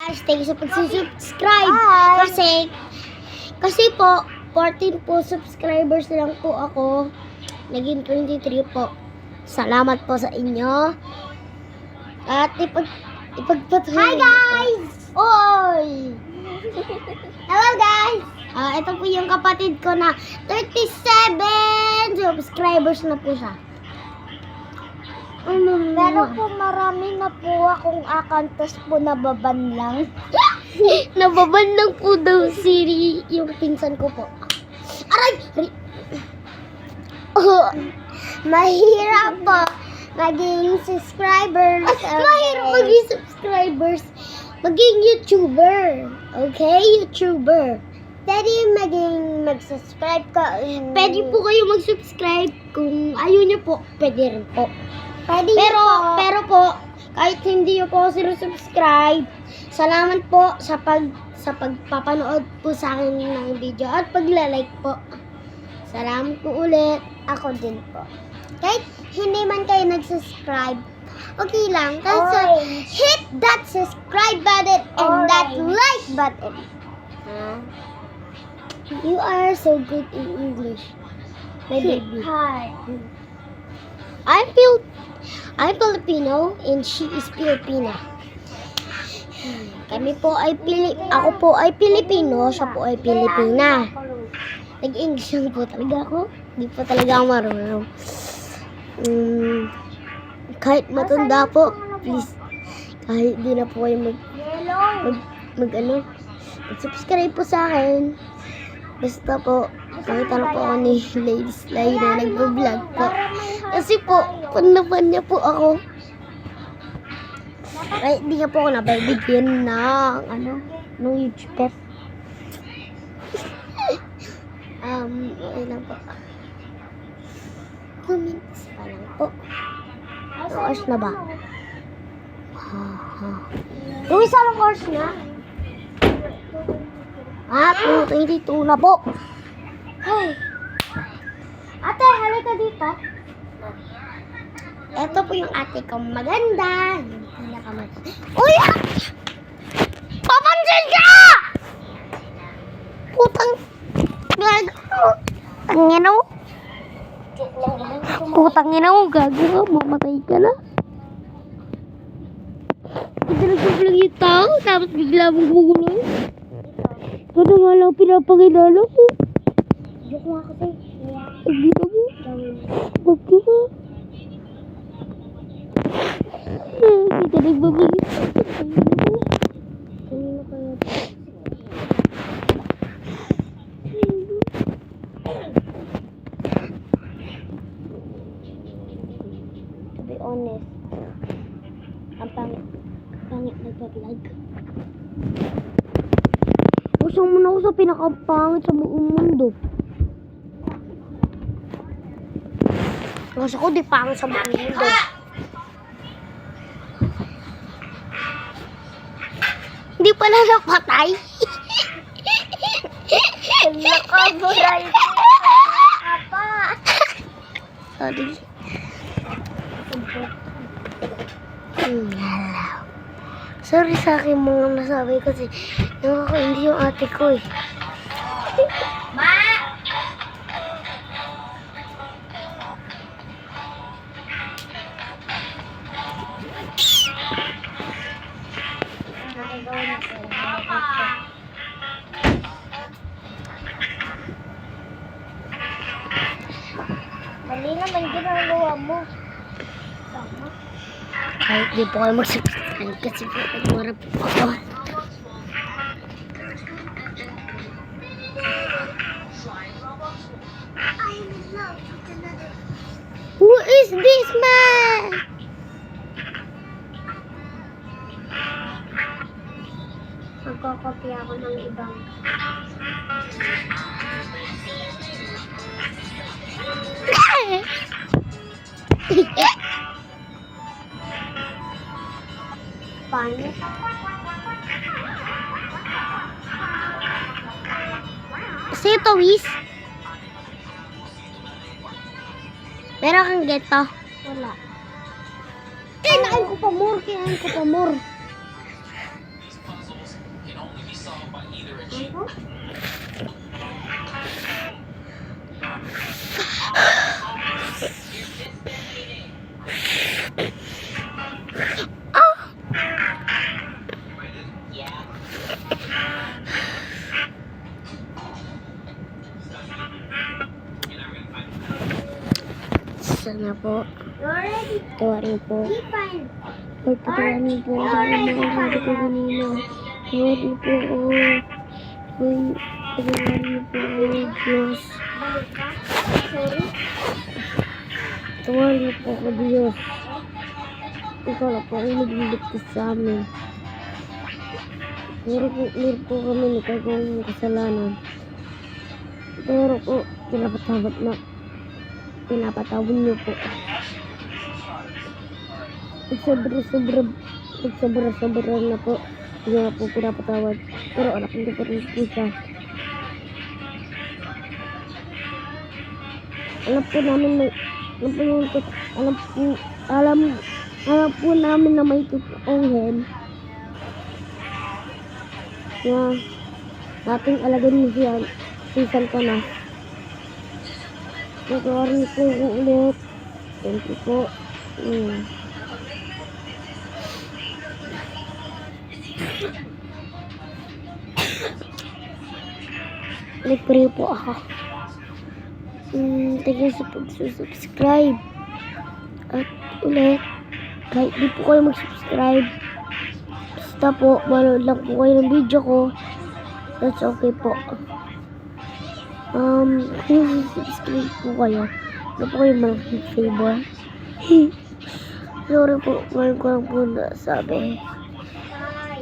guys, thank you sa pag-subscribe. Kasi po, 14 po subscribers lang po ako. Naging 23 po. Salamat po sa inyo. At ipagpatuloy. Hi guys! Oy! Hello guys! Ito po yung kapatid ko na 37 subscribers na po siya. Pero po marami na po akong akantos po nababan lang. Nababan lang po daw si yung pinsan ko po. Aray! Mahirap po maging subscribers. Mahirap maging subscribers. Maging YouTuber. Okay? YouTuber. Pwede mag-subscribe ka. Pwede po kayo mag-subscribe. Kung ayaw nyo po, pwede rin po. Pwede Pero po, kahit hindi nyo po subscribe, salamat po sa pagpapanood po sa akin ng video at pagla-like po. Salamat po ulit. Ako din po. Kahit hindi man kayo nag-subscribe, okay lang. Kasi hit that subscribe button and that like button. You are so good in English, my baby. Hi. I'm Filipino and she is Filipina. Ako po ay Pilipino, siya po ay Pilipina. Nag-English lang po talaga ako. Hindi po talaga ako marunong. Kahit matanda po, please, kahit di na po kayo mag-subscribe po sa akin. Basta po, nakita na po ako ni Lady Sly na nag-vlog po. Kasi po, panapan niya po ako. Ay, hindi nga po ako nabibigyan ng YouTuber. Okay lang po. Comments pa lang po. Oras na ba? Yung isang course na? 22 na po. Hey. Ate, halika dito. Ito po yung ate kong maganda. Yung pinakamaganda. Uy! Papansin ka! Putang... Tanginaw. Putang inaw. Gago ka. Mamatay ka na. Nagvlog yung tao. Tapos bigla mong gugulong. Ano nga lang pinapakilala ko. Joke nga kasi. Hindi na mo. Wag ka ba? Kita nagbablog ito. Kanino kayo? To be honest, ang pangit nagbablog. Usang mo na ako sa pinakapangit sa buong mundo. Kasi ako di pangit sa buong mundo. Hindi pala napatay. Nakaburay ka pa. Sorry. Hello. Sorry sa akin mga nasabi kasi nakakaindi yung ate ko eh. Ma! Mali naman ginagawa mo. Tama. Kahit di po kayo mag-subscribe kasi po nagmura po ako. Who is this man? Magkakopya ako ng ibang. Paano? Kasi ito, Wiz. Meron kang geto. Wala. Kinain ko pa more. Sana po. Already Tawarin po. fine. Pagpatawarin po sa mga sabi ko kanina. Tawarin po ako. Pagpatawarin po ako. Diyos. Sorry. Tawarin po ako, Diyos. Ikaw lang po ang nagliligtas sa amin. Meron po kami nagkagawang kasalanan. Pero po, pinapatawad niyo po. Sobra na po. Hindi na po pinapatawad. Pero anak ko po rin po siya. Alam po namin na may tutuuhin na nating alagan niyo si Santa. Nagawarin po ko ulit. Thank you po. Nag-pray po ako. Thank you sa pag-subscribe. At ulit, kahit di po kayo mag-subscribe, basta po, manood lang po kayo ng video ko. That's okay po. Kung subscribe po kayo, ano po kayo malaking favor? Sorry po, ngayon ko lang po nasabi.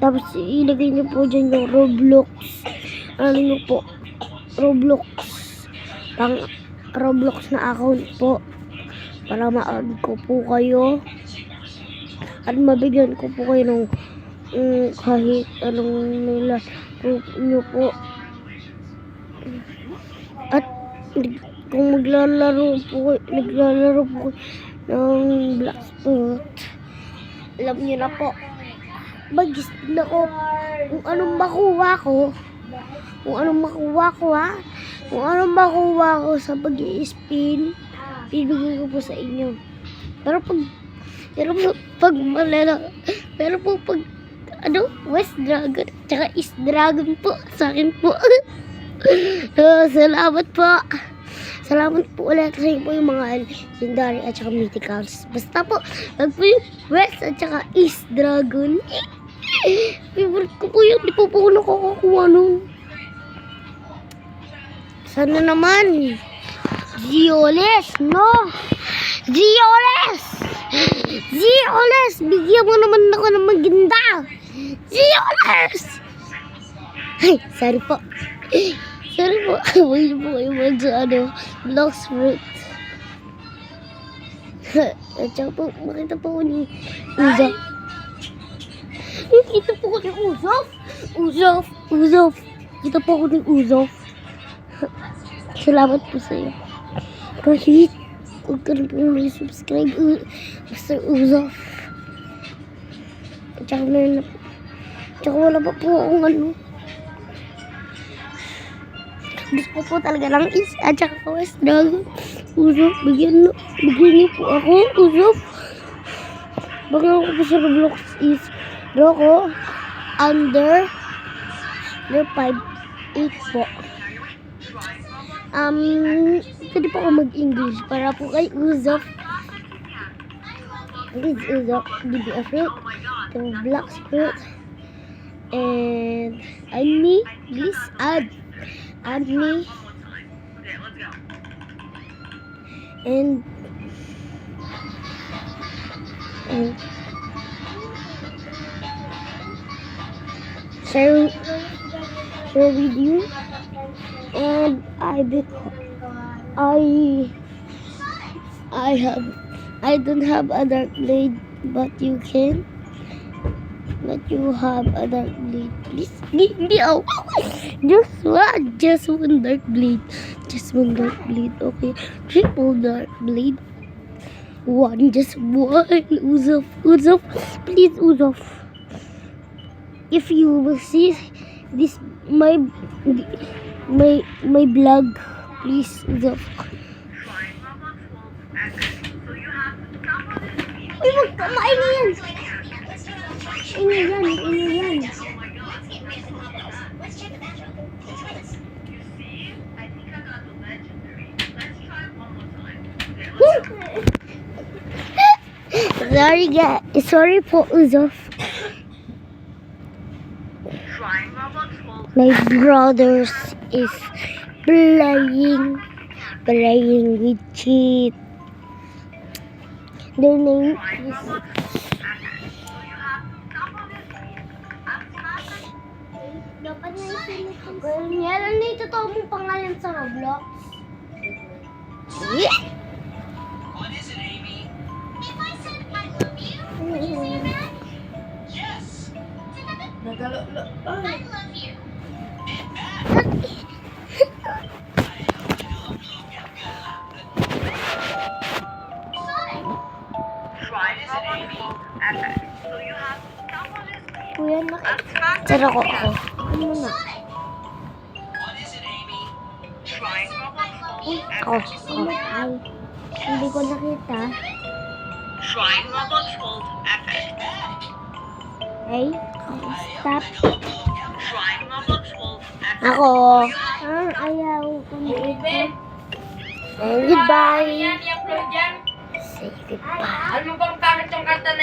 Tapos ilagay niyo po dyan yung Roblox. Ano niyo po? Roblox. Roblox na account po. Para ma-add ko po kayo. At mabigyan ko po kayo ng kahit anong nila nyo po. At kung naglalaro po ng Black Sport, alam niyo na po, mag-spin ako kung anong makuha ko sa pag-i-spin, bibigyan ko po sa inyo. Pero pag West Dragon tsaka East Dragon po sa akin po. Salamat po ulit sa po yung mga legendary at saka mythicals. Basta po wag po yung West at saka East Dragon. Favorite ko po yun. Di po ako nakakakuha nun. Sana naman Zioles, no? Zioles, bigyan mo naman ako ng maganda. Zioles. Ay, sorry po. Huwag po kayo sa Blox Fruit. At saka po, makita po ko ni Uzop. Kita po ko ni Uzop. Kita po ko ni Uzop. Salamat po sa iyo. Kahit huwag ka rin po may subscribe Mr. Uzop. At saka wala pa po akong gusto ko po talaga ng is at saka West Dragon. Uzop, bigyan niyo po ako, Uzop. Baka ako po sa Roblox is Roko under 5'8" po. Pwede po ako mag-English para po kay Uzop. This is Uzop, DB Fruit, the Black Fruit, and me, please add me, and share with you. And I don't have a dark blade, but you can. But you have a dark blade. Please give me just one dark blade. Just one dark blade, okay? Triple dark blade. Just one. Uzop, please, Uzop. If you will see this my vlog. Please, Uzof. Uy, maingay yan. Ingay yan. Sorry guys. Sorry po, Uzof. My brothers is playing with cheat. Their name is Dapat nga isinit. Well, meron na ito mong pangalan sa Roblox. Yeah. What is it, Amy? If I said I love you, would you say that? Yes. I love you. Sonic. What is it, Amy? FX. So you have to come on this team. Kuya, Let's ako. Ano na? What is it, Amy? Trying Roblox Ako. Hindi ko nakita. Trying Roblox World FX. Hey, stop. Trying Roblox World FX. Ako. Ayaw ko na ito. Goodbye. Say goodbye. Alam mo bang pangit yung kanta na